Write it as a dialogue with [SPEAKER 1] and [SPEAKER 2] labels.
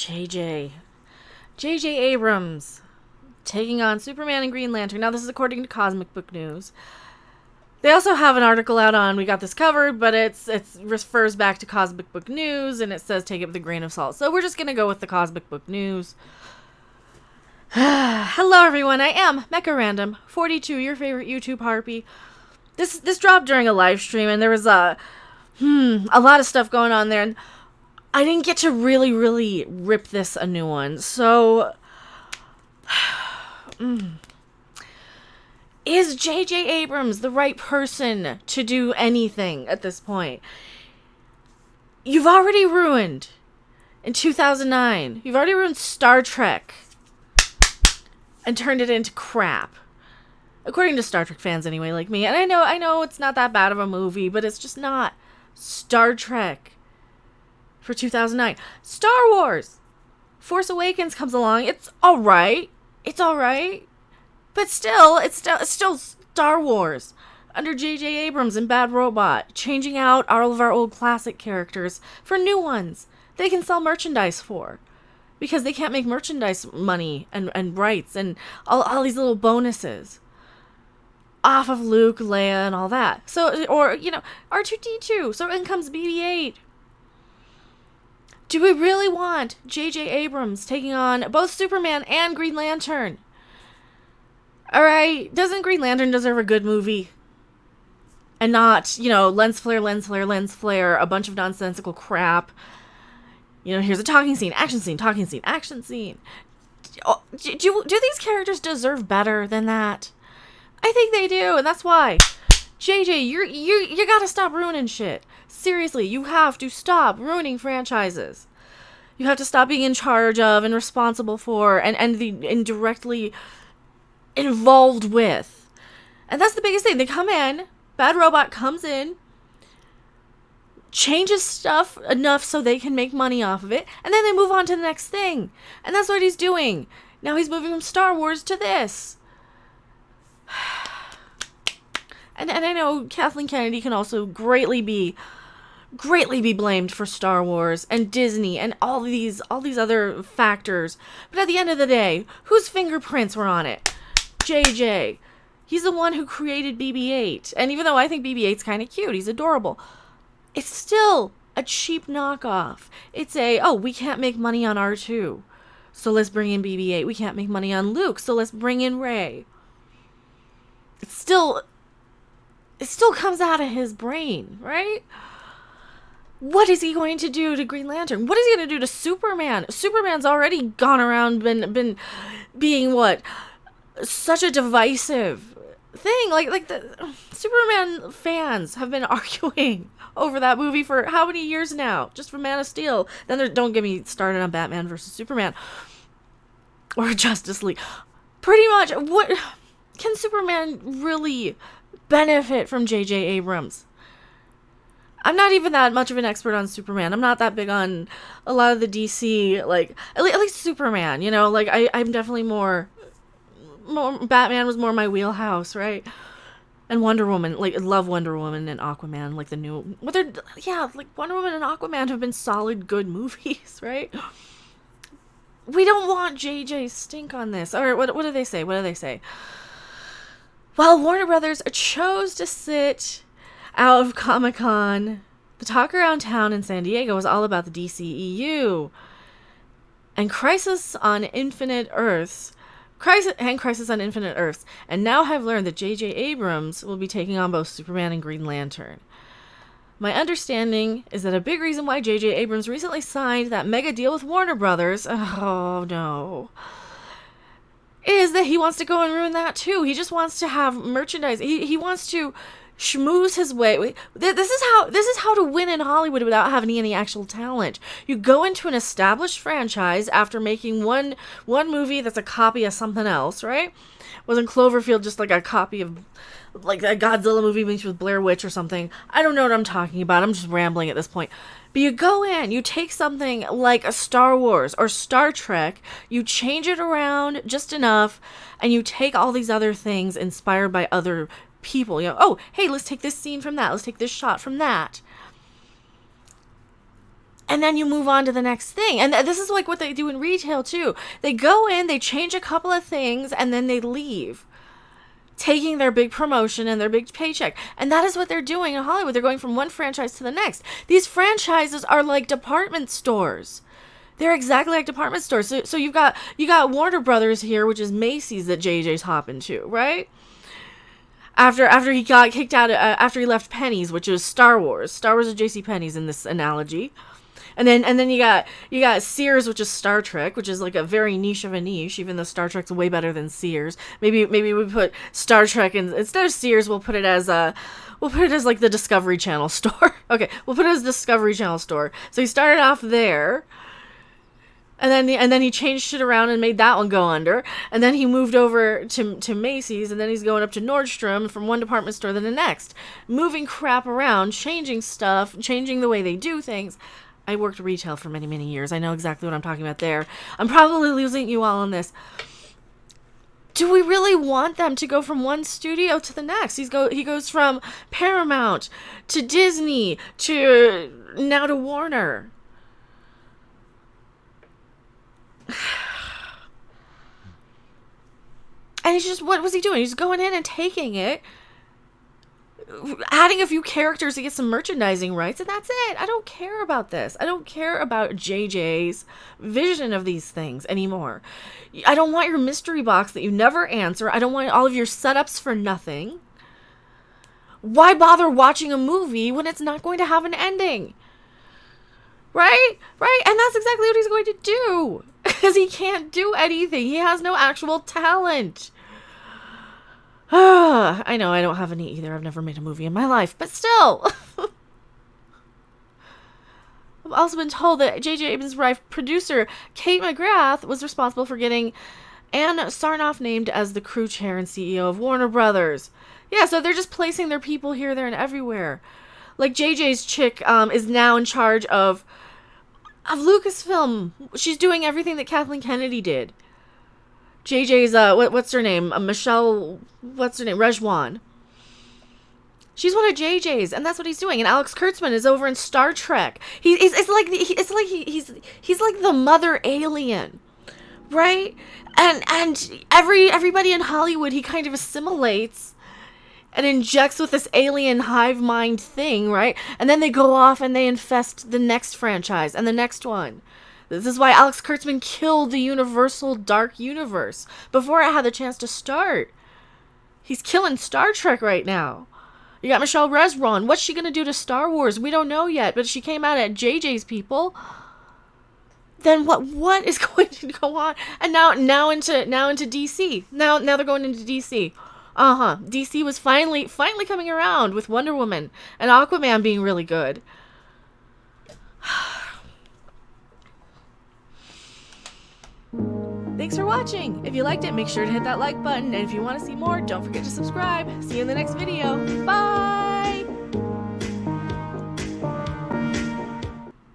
[SPEAKER 1] JJ Abrams taking on Superman and Green Lantern. Now, this is according to Cosmic Book News. They also have an article out on We Got This Covered, but it refers back to Cosmic Book News, and it says take it with a grain of salt. So we're just going to go with the Cosmic Book News. Hello, everyone. I am Mecha Random 42, your favorite YouTube harpy. This dropped during a live stream, and there was a lot of stuff going on there, and I didn't get to really rip this a new one. So, is JJ Abrams the right person to do anything at this point? You've already ruined, in 2009, you've already ruined Star Trek and turned it into crap. According to Star Trek fans anyway, like me. And I know it's not that bad of a movie, but it's just not Star Trek for 2009. Star Wars! Force Awakens comes along. It's alright. But still, it's still Star Wars. Under JJ Abrams and Bad Robot. Changing out all of our old classic characters for new ones they can sell merchandise for. Because they can't make merchandise money and rights and all these little bonuses off of Luke, Leia, and all that. So, or, R2-D2. So in comes BB-8. Do we really want JJ Abrams taking on both Superman and Green Lantern? Alright, doesn't Green Lantern deserve a good movie? And not, lens flare, a bunch of nonsensical crap. Here's a talking scene, action scene. Do these characters deserve better than that? I think they do, and that's why. JJ, you gotta stop ruining shit. Seriously, you have to stop ruining franchises. You have to stop being in charge of and responsible for and indirectly involved with. And that's the biggest thing. They come in, Bad Robot comes in, changes stuff enough so they can make money off of it, and then they move on to the next thing. And that's what he's doing. Now he's moving from Star Wars to this. And I know Kathleen Kennedy can also greatly be blamed for Star Wars and Disney and all these other factors. But at the end of the day, whose fingerprints were on it? JJ. He's the one who created BB-8. And even though I think BB-8's kind of cute, he's adorable, it's still a cheap knockoff. It's we can't make money on R2, so let's bring in BB-8. We can't make money on Luke, so let's bring in Rey. It still comes out of his brain, right? What is he going to do to Green Lantern? What is he going to do to Superman? Superman's already gone around, been being such a divisive thing. Like the Superman fans have been arguing over that movie for how many years now? Just for Man of Steel. Then don't get me started on Batman versus Superman or Justice League. Pretty much, what can Superman really benefit from JJ Abrams? I'm not even that much of an expert on Superman. I'm not that big on a lot of the DC, at least Superman, I'm definitely more Batman was more my wheelhouse, right? And Wonder Woman, love Wonder Woman and Aquaman, the new, Wonder Woman and Aquaman have been solid, good movies, right? We don't want JJ stink on this. Or what do they say? While Warner Brothers chose to sit out of Comic-Con, the talk around town in San Diego was all about the DCEU and Crisis on Infinite Earths, and now have learned that JJ Abrams will be taking on both Superman and Green Lantern. My understanding is that a big reason why JJ Abrams recently signed that mega deal with Warner Brothers, oh no, is that he wants to go and ruin that too. He just wants to have merchandise. He wants to schmooze his way. This is how to win in Hollywood without having any actual talent. You go into an established franchise after making one movie that's a copy of something else, right? Wasn't Cloverfield just a copy of a Godzilla movie mixed with Blair Witch or something? I don't know what I'm talking about. I'm just rambling at this point. But you go in, you take something like a Star Wars or Star Trek, you change it around just enough, and you take all these other things inspired by other people. Hey, let's take this scene from that. Let's take this shot from that. and then you move on to the next thing. And this is like what they do in retail too. They go in, they change a couple of things, and then they leave, taking their big promotion and their big paycheck. And that is what they're doing in Hollywood. They're going from one franchise to the next. These franchises are like department stores. They're exactly like department stores. So you got Warner Brothers here, which is Macy's that JJ's hopping to, right? After he got kicked out, after he left Penny's, which is Star Wars. Star Wars is J.C. Penney's in this analogy. And then you got Sears, which is Star Trek, which is like a very niche of a niche, even though Star Trek's way better than Sears. Maybe we put Star Trek in, instead of Sears, we'll put it as like the Discovery Channel store. Okay, we'll put it as Discovery Channel store. So he started off there. And then he changed shit around and made that one go under. And then he moved over to Macy's, and then he's going up to Nordstrom, from one department store to the next. Moving crap around, changing stuff, changing the way they do things. I worked retail for many, many years. I know exactly what I'm talking about there. I'm probably losing you all on this. Do we really want them to go from one studio to the next? He goes from Paramount to Disney to now to Warner. And he's just, what was he doing? He's going in and taking it, adding a few characters to get some merchandising rights, and that's it. I don't care about this. I don't care about JJ's vision of these things anymore. I don't want your mystery box that you never answer. I don't want all of your setups for nothing. Why bother watching a movie when it's not going to have an ending? Right? And that's exactly what he's going to do. Because he can't do anything. He has no actual talent. I know I don't have any either. I've never made a movie in my life. But still. I've also been told that JJ Abrams' wife, producer Kate McGrath, was responsible for getting Ann Sarnoff named as the crew chair and CEO of Warner Brothers. Yeah, so they're just placing their people here, there, and everywhere. Like JJ's chick is now in charge of Lucasfilm. She's doing everything that Kathleen Kennedy did. JJ's what's her name? Michelle, what's her name? Rejwan. She's one of JJ's, and that's what he's doing. And Alex Kurtzman is over in Star Trek. He's like the mother alien, right? And everybody in Hollywood he kind of assimilates and injects with this alien hive mind thing, right? And then they go off and they infest the next franchise and the next one. This is why Alex Kurtzman killed the Universal Dark Universe before it had the chance to start. He's killing Star Trek right now. You got Michelle Rejwan. What's she going to do to Star Wars? We don't know yet, but she came out at JJ's people. Then what is going to go on? And now into DC. Now they're going into DC. DC was finally coming around with Wonder Woman and Aquaman being really good. Thanks for watching. If you liked it, make sure to hit that like button. And if you want to see more, don't forget to subscribe. See you in the next video. Bye!